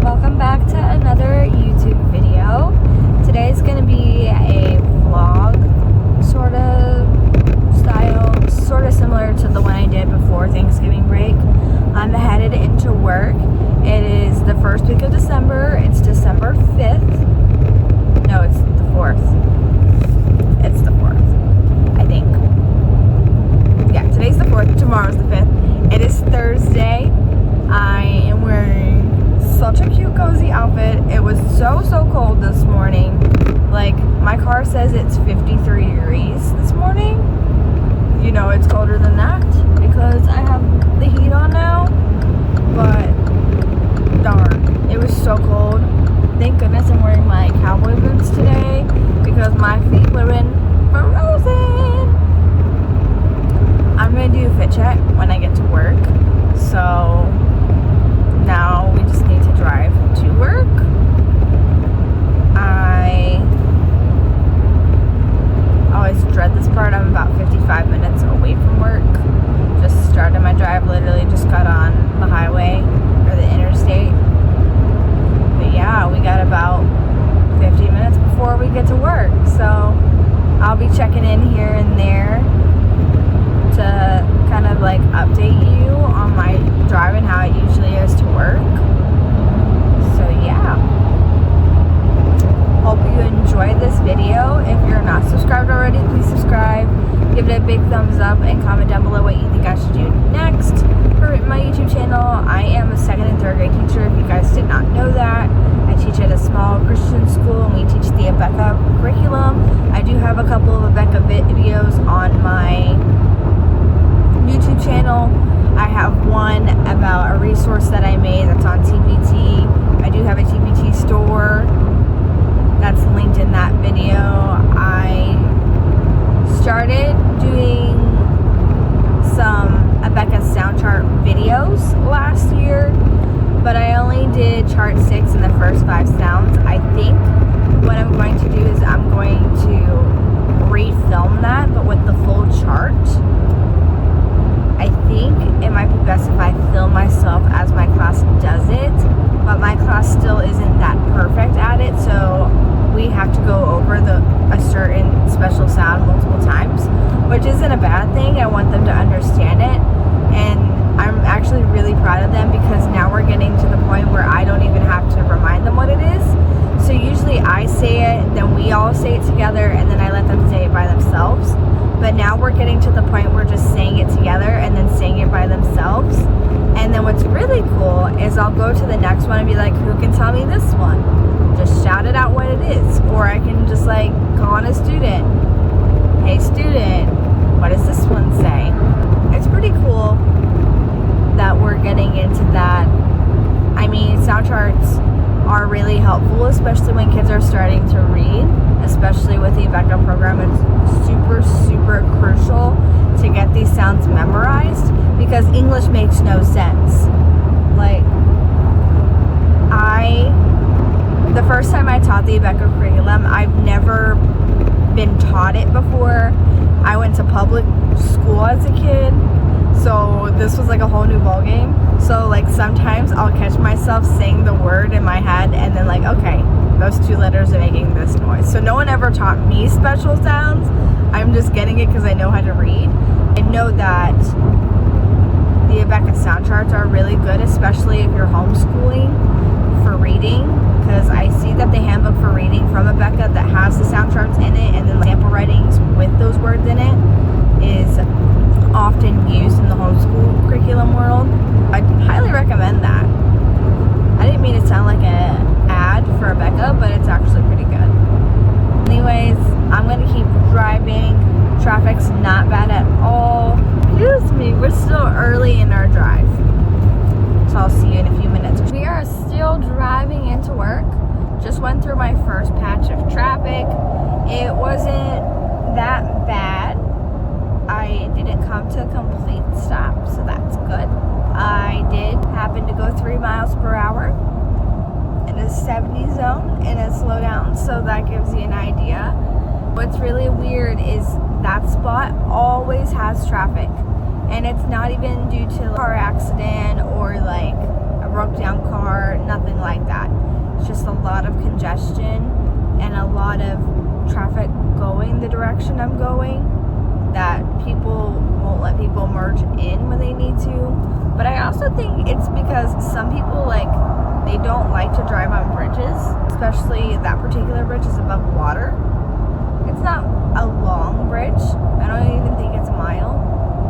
Welcome back to another YouTube video. Today's going to be a vlog sort of style, sort of similar to the one I did before Thanksgiving break. I'm headed into work. It is the first week of December. It's December 5th. No, it's the 4th. It's the 4th, I think. Yeah, today's the 4th. Tomorrow's the 5th. It is Thursday. I am wearing such a cute cozy outfit. It was so cold this morning. Like, my car says it's 53 degrees this morning. You know it's colder than that because I have the heat on now. But darn, it was so cold. Thank goodness I'm wearing my cowboy boots today because my feet would have been frozen. I'm gonna do a fit check when I get to work. So now we just need to drive to work. I always dread this part. I'm about 55 minutes away from work. Just started my drive, literally just got on the highway or the interstate. But yeah, we got about 50 minutes before we get to work. So I'll be checking in here and there to kind of like update you on my drive and how it usually is to work. So yeah, hope you enjoyed this video. If you're not subscribed already, please subscribe, give it a big thumbs up, and comment down below what you think I should do next for my YouTube channel. I am a 2nd and 3rd grade teacher, if you guys did not know that. I teach at a small Christian school and we teach the Abeka curriculum. I do have a couple of Abeka videos on my YouTube channel. I have one about a resource that I made that's on TPT. I do have a TPT store that's linked in that video. I started doing some Abeka sound chart videos last year, but I only did chart 6 in the first 5 sounds. I think what I'm going to do is I'm going to refilm that, but with the full chart. I think it might be best if I film myself as my class does it, but my class still isn't that perfect at it, so we have to go over a certain special sound multiple times, which isn't a bad thing. I want them to understand it, and I'm actually really proud of them because now we're getting to the point where I don't even have to remind them what it is. So usually I say it, then we all say it together, and then I let them say it by themselves. But now we're getting to the point where we're just saying it together and then saying it by themselves. And then what's really cool is I'll go to the next one and be like, who can tell me this one? Just shout it out what it is. Or I can just like call on a student. Hey student, what does this one say? It's pretty cool that we're getting into that. I mean, sound charts are really helpful, especially when kids are starting to read, especially with the Abeka program. It's super crucial to get these sounds memorized because English makes no sense. Like, the first time I taught the Abeka curriculum, I've never been taught it before. I went to public school as a kid, so this was like a whole new ball game. So like sometimes I'll catch myself saying the word in my head and then like, okay, those 2 letters are making this noise. So no one ever taught me special sounds. I'm just getting it because I know how to read. I know that the Abeka sound charts are really good, especially if you're homeschooling for reading, because I see that the handbook for reading from Abeka that has the sound charts in it and then sample writings with those words in it is often used in the homeschool curriculum world. I'd highly recommend that. I didn't mean to sound like an ad for Abeka, but it's actually pretty good. Anyways, I'm going to keep driving. Traffic's not bad at all. Excuse me, we're still early in our drive. So I'll see you in a few minutes. We are still driving into work. Just went through my first patch of traffic. It wasn't that bad. I didn't come to a complete stop, so that's good. I did happen to go 3 miles per hour in a 70 zone in a slow down, so that gives you an idea. What's really weird is that spot always has traffic, and it's not even due to a car accident or like a broke down car, nothing like that. It's just a lot of congestion and a lot of traffic going the direction I'm going, that people won't let people merge in when they need to. But I also think it's because some people, like, they don't like to drive on bridges, especially that particular bridge is above water. It's not a long bridge. I don't even think it's a mile.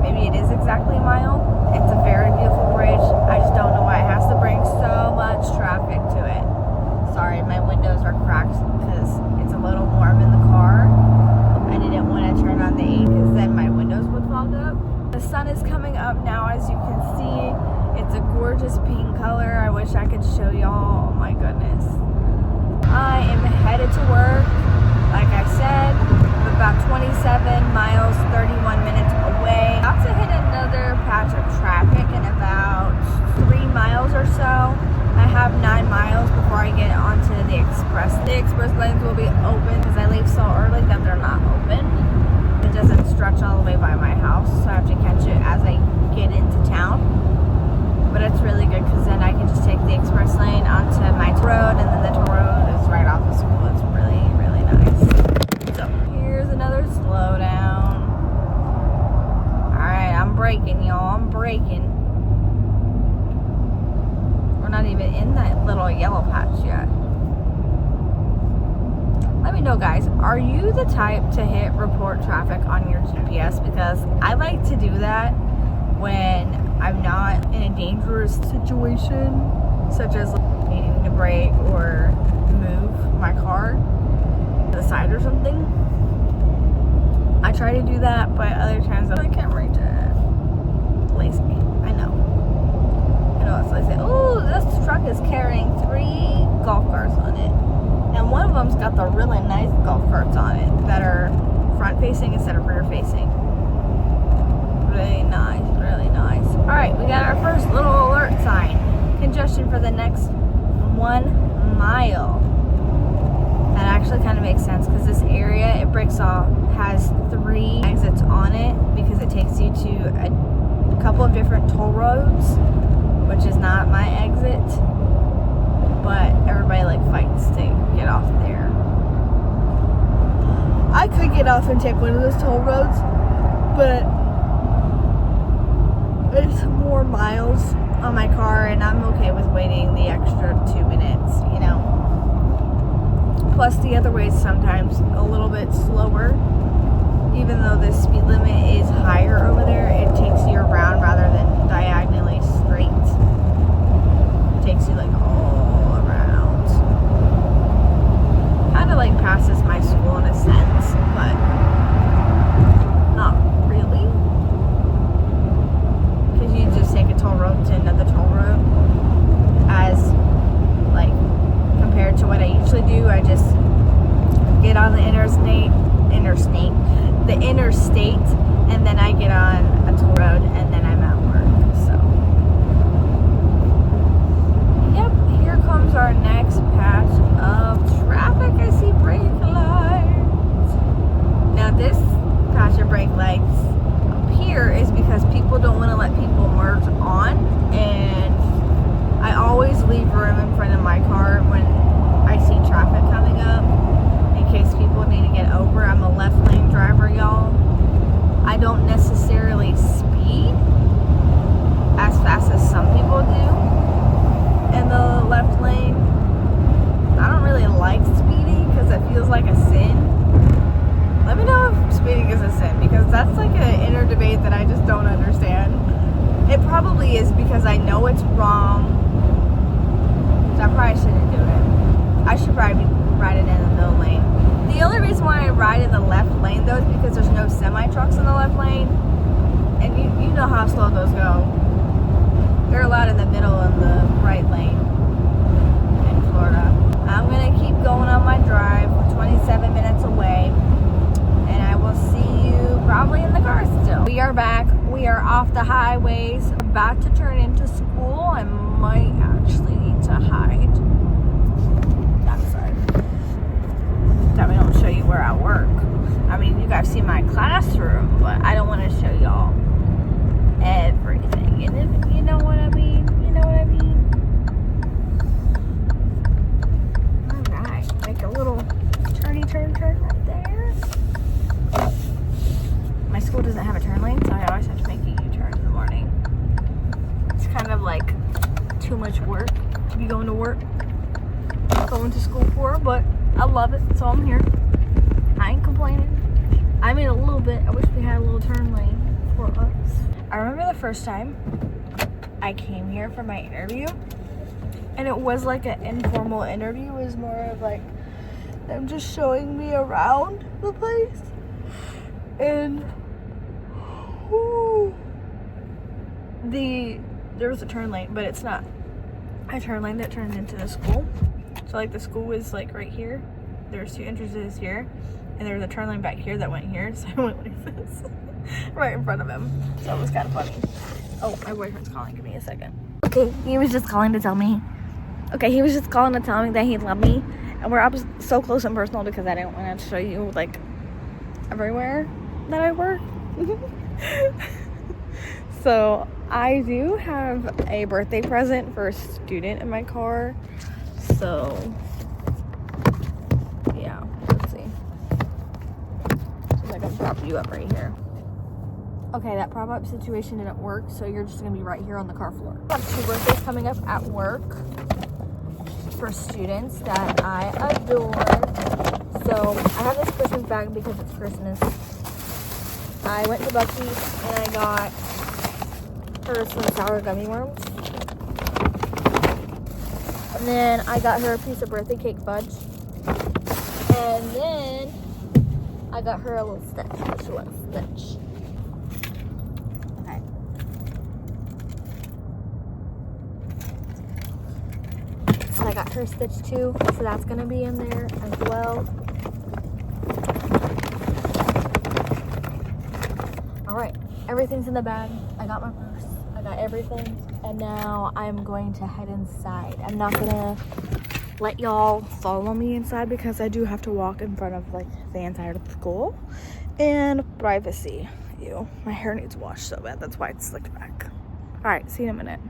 Maybe it is exactly a mile. It's a very beautiful bridge. I just don't know why it has to bring so much traffic to it. Sorry, my windows are cracked because it's a little warm in the car. I didn't want to turn on the AC because then my windows would fog up. The sun is coming up now, as you can see. It's a gorgeous pink color. I wish I could show y'all. Oh my goodness. I am headed to work. Like I said, I'm about 27 miles, 31 minutes away. About to hit another patch of traffic in about 3 miles or so. I have 9 miles before I get onto the express. The express lanes will be open because I leave so early that they're not open. It doesn't stretch all the way by my house, so I have to catch it as I get into town. But it's really good because then I can just take the express lane onto my road, and then the road is right off the school. It's really, really nice. So here's another slowdown. Alright, I'm braking, y'all. I'm braking. We're not even in that little yellow patch yet. Let me know, guys, are you the type to hit report traffic on your GPS? Because I like to do that when I'm not in a dangerous situation, such as needing to brake or move my car to the side or something. I try to do that, but other times I can't reach it. Lazy. I know it's lazy. Oh, this truck is carrying 3 golf carts on it. And one of them's got the really nice golf carts on it that are front facing instead of rear facing. Really nice, really nice. Alright, we got our first little alert sign. Congestion for the next 1 mile. That actually kind of makes sense because this area, it breaks off, has 3 exits on it because it takes you to a couple of different toll roads, which is not my exit. But everybody like fights to get off there. I could get off and take one of those toll roads, but it's more miles on my car, and I'm okay with waiting the extra 2 minutes, you know. Plus the other way is sometimes a little bit slower. Even though the speed limit is higher over there, it takes you around rather than diagonally straight. It takes you like all around. Kind of like passes my school in a sense, but not really. Because you just take a toll road to another toll road. As like compared to what I usually do, I just get on the interstate, and then I get on a toll road, and then I'm at work. So, yep, here comes our next patch of traffic. I see brake lights. Now this patch of brake lights up here is because people don't want to let people merge on, and I always leave room in front of my car when I see traffic coming up in case people need to get over. I'm a left lane driver, y'all. I don't necessarily speed as fast as some people do in the left lane. I don't really like speeding because it feels like a sin. Let me know if speeding is a sin, because that's like an inner debate that I just don't understand. It probably is because I know it's wrong. So I probably shouldn't do it. I should probably be riding in the middle lane. The only reason why I ride in the left lane though is because there's no semi-trucks in the left lane. And you know how slow those go. They're a lot in the middle and the right lane in Florida. I'm going to keep going on my drive. We're 27 minutes away. And I will see you probably in the car still. We are back. We are off the highways. About to turn into school. I might actually need to hide that side. That we don't show you where I work. I mean, you guys see my classroom, but I don't want to show y'all everything. You know what I mean? You know what I mean? much work to be going to school for, but I love it, so I'm here. I ain't complaining. I mean, a little bit. I wish we had a little turn lane for us. I remember the first time I came here for my interview, and it was like an informal interview. It was more of like them just showing me around the place, and there was a turn lane, but it's not a turn lane that turned into the school. So like the school was like right here. There's 2 entrances here, and there was a turn lane back here that went here. So I went like this right in front of him. So it was kind of funny. Oh, my boyfriend's calling. Give me a second. Okay, he was just calling to tell me. Okay, he was just calling to tell me that he loved me, and we're up so close and personal because I didn't want to show you like everywhere that I work. So I do have a birthday present for a student in my car. So yeah, let's see. So I can prop you up right here. Okay, that prop up situation didn't work, so you're just gonna be right here on the car floor. I have 2 birthdays coming up at work for students that I adore. So I have this Christmas bag because it's Christmas. I went to Buc-ee's and I got her some sour gummy worms. And then I got her a piece of birthday cake fudge. And then I got her a little stitch. She wants a stitch. Okay. So I got her stitch too. So that's gonna be in there as well. Alright, everything's in the bag. I got my purse. I got everything. And now I'm going to head inside. I'm not gonna let y'all follow me inside because I do have to walk in front of like the inside of the school. And privacy. Ew, my hair needs washed so bad. That's why it's slicked back. Alright, see you in a minute.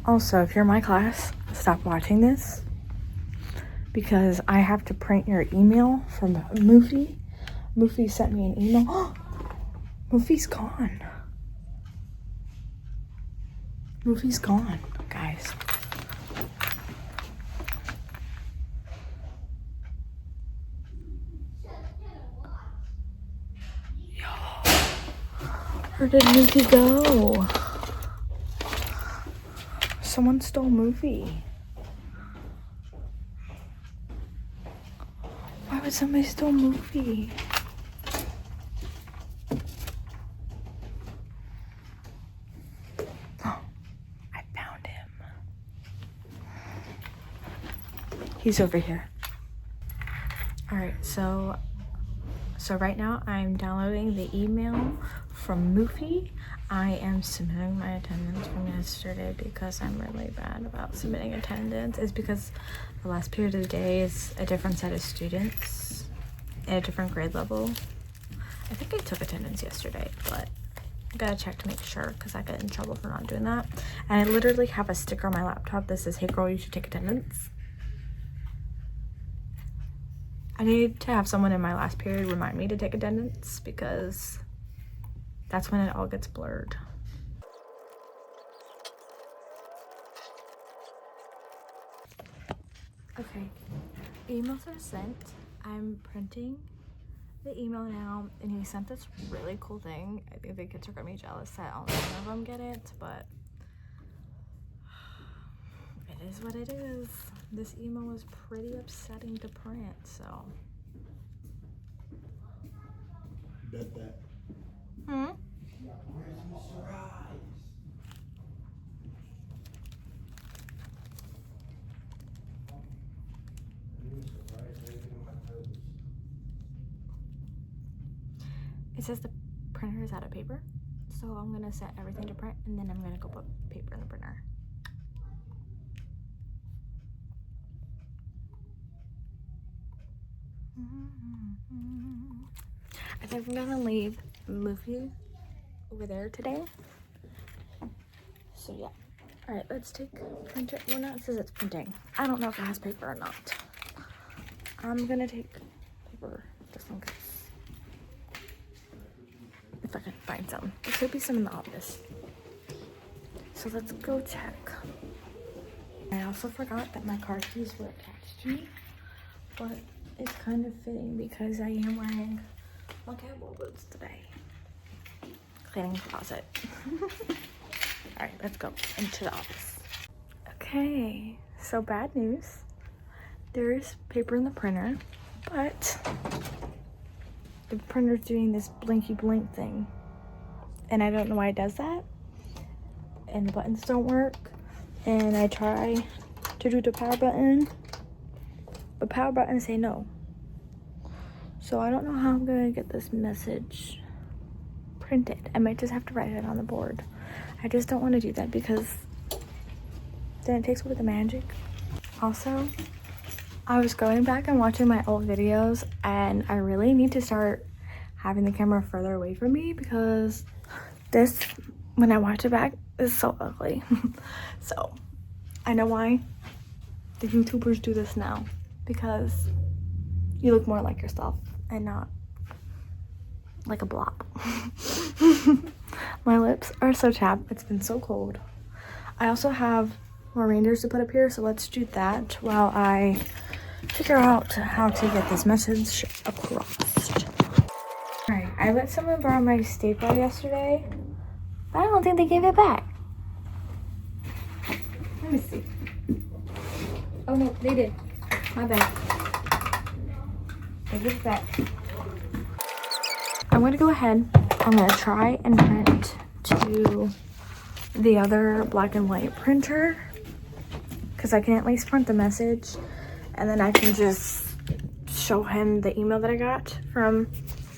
Also, if you're my class, stop watching this because I have to print your email from Moofy. Moofy sent me an email. Moofy's gone. Moofy's gone, guys. Where did Moofy go? Someone stole Moofy. Why would somebody steal Moofy? Oh, I found him. He's over here. Alright, so right now I'm downloading the email from Moofy. I am submitting my attendance from yesterday because I'm really bad about submitting attendance. It's because the last period of the day is a different set of students at a different grade level. I think I took attendance yesterday, but I gotta check to make sure because I get in trouble for not doing that. And I literally have a sticker on my laptop that says, "Hey girl, you should take attendance." I need to have someone in my last period remind me to take attendance because that's when it all gets blurred. Okay, emails are sent. I'm printing the email now, and he sent this really cool thing. I think the kids are gonna be jealous that only one of them get it, but it is what it is. This email was pretty upsetting to print, so. Bet that. Hmm? Where's Mr. Eyes? It says the printer is out of paper, so I'm gonna set everything to print, and then I'm gonna go put paper in the printer. I think I'm gonna leave Mufi over there today. So yeah. Alright, let's take printer. Well, no, it says it's printing. I don't know if it has paper or not. I'm gonna take paper just in case. If I can find some. There could be some in the office. So let's go check. I also forgot that my car keys were attached to me. But it's kind of fitting because I am wearing my cowboy boots today. Cleaning the closet. Alright, let's go into the office. Okay, so bad news. There is paper in the printer, but the printer's doing this blinky blink thing. And I don't know why it does that. And the buttons don't work. And I try to do the power button, but power buttons say no. So I don't know how I'm gonna get this message printed. I might just have to write it on the board. I just don't want to do that because then it takes away the magic. Also, I was going back and watching my old videos, and I really need to start having the camera further away from me because this, when I watch it back, is so ugly. So I know why the YouTubers do this now, because you look more like yourself and not like a blob. My lips are so chapped. It's been so cold. I also have more reindeers to put up here, so let's do that while I figure out how to get this message across. Alright, I let someone borrow my stapler yesterday, but I don't think they gave it back. Let me see. Oh no, they did. My bad. They give it back. I'm gonna go ahead. I'm gonna try and print to the other black and white printer because I can at least print the message, and then I can just show him the email that I got from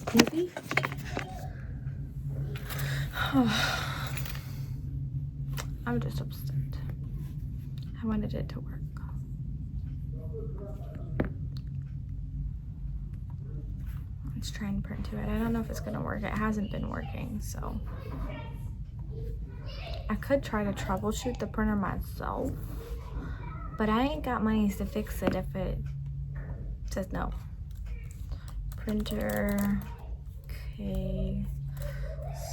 Mufi. I'm just upset. I wanted it to work. Let's try and print to it. I don't know if it's gonna work. It hasn't been working, so I could try to troubleshoot the printer myself, but I ain't got money to fix it if it says no. Printer, okay,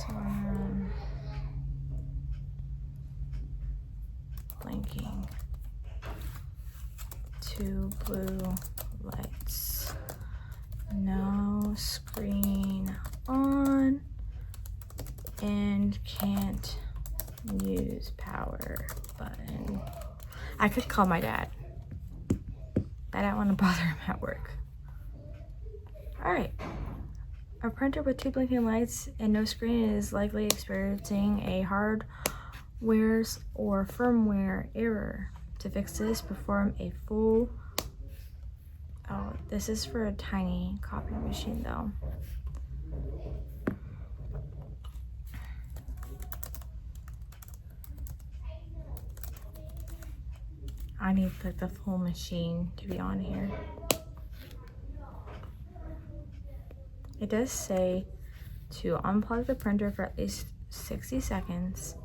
so blinking, 2 blue lights, no screen on, and can't use power button. I could call my dad. I don't want to bother him at work. Alright. A printer with 2 blinking lights and no screen is likely experiencing a hardware or firmware error. To fix this, perform a full... Oh, this is for a tiny copy machine though. I need like the full machine to be on here. It does say to unplug the printer for at least 60 seconds,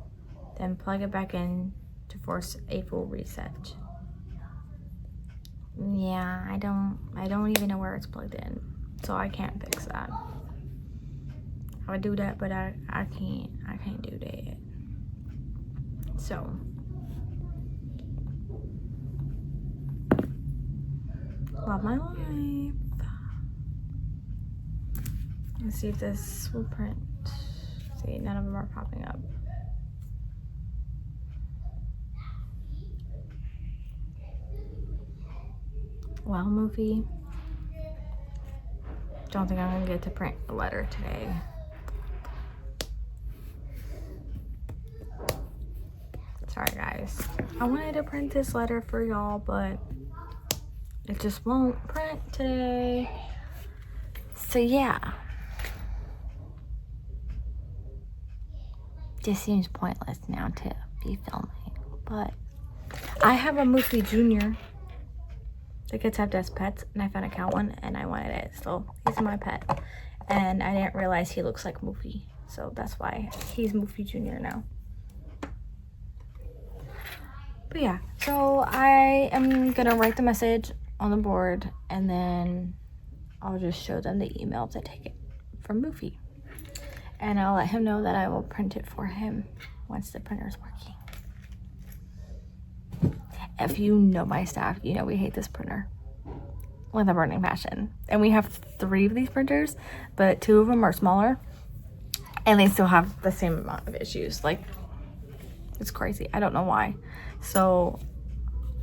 then plug it back in to force a full reset. Yeah, I don't even know where it's plugged in, so I can't fix that. I would do that, but I can't do that. So love my life. Let's see if this will print. See, none of them are popping up. Well, Mufi, don't think I'm gonna get to print a letter today. Sorry guys. I wanted to print this letter for y'all, but it just won't print today. So yeah. Just seems pointless now to be filming, but I have a Mufi Jr. The kids have desk pets, and I found a cat one, and I wanted it. So he's my pet, and I didn't realize he looks like Moofy, so that's why he's Moofy Jr. now. But yeah, so I am gonna write the message on the board, and then I'll just show them the email to take it from Moofy, and I'll let him know that I will print it for him once the printer is working. If you know my staff, you know we hate this printer with a burning passion. And we have 3 of these printers, but 2 of them are smaller, and they still have the same amount of issues. Like, it's crazy. I don't know why. So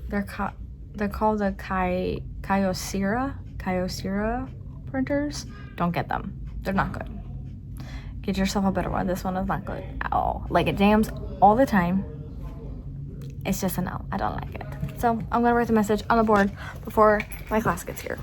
they're called the Kyocera printers. Don't get them. They're not good. Get yourself a better one. This one is not good at all. Like, it jams all the time. It's just a no. I don't like it. So I'm gonna write the message on the board before my class gets here.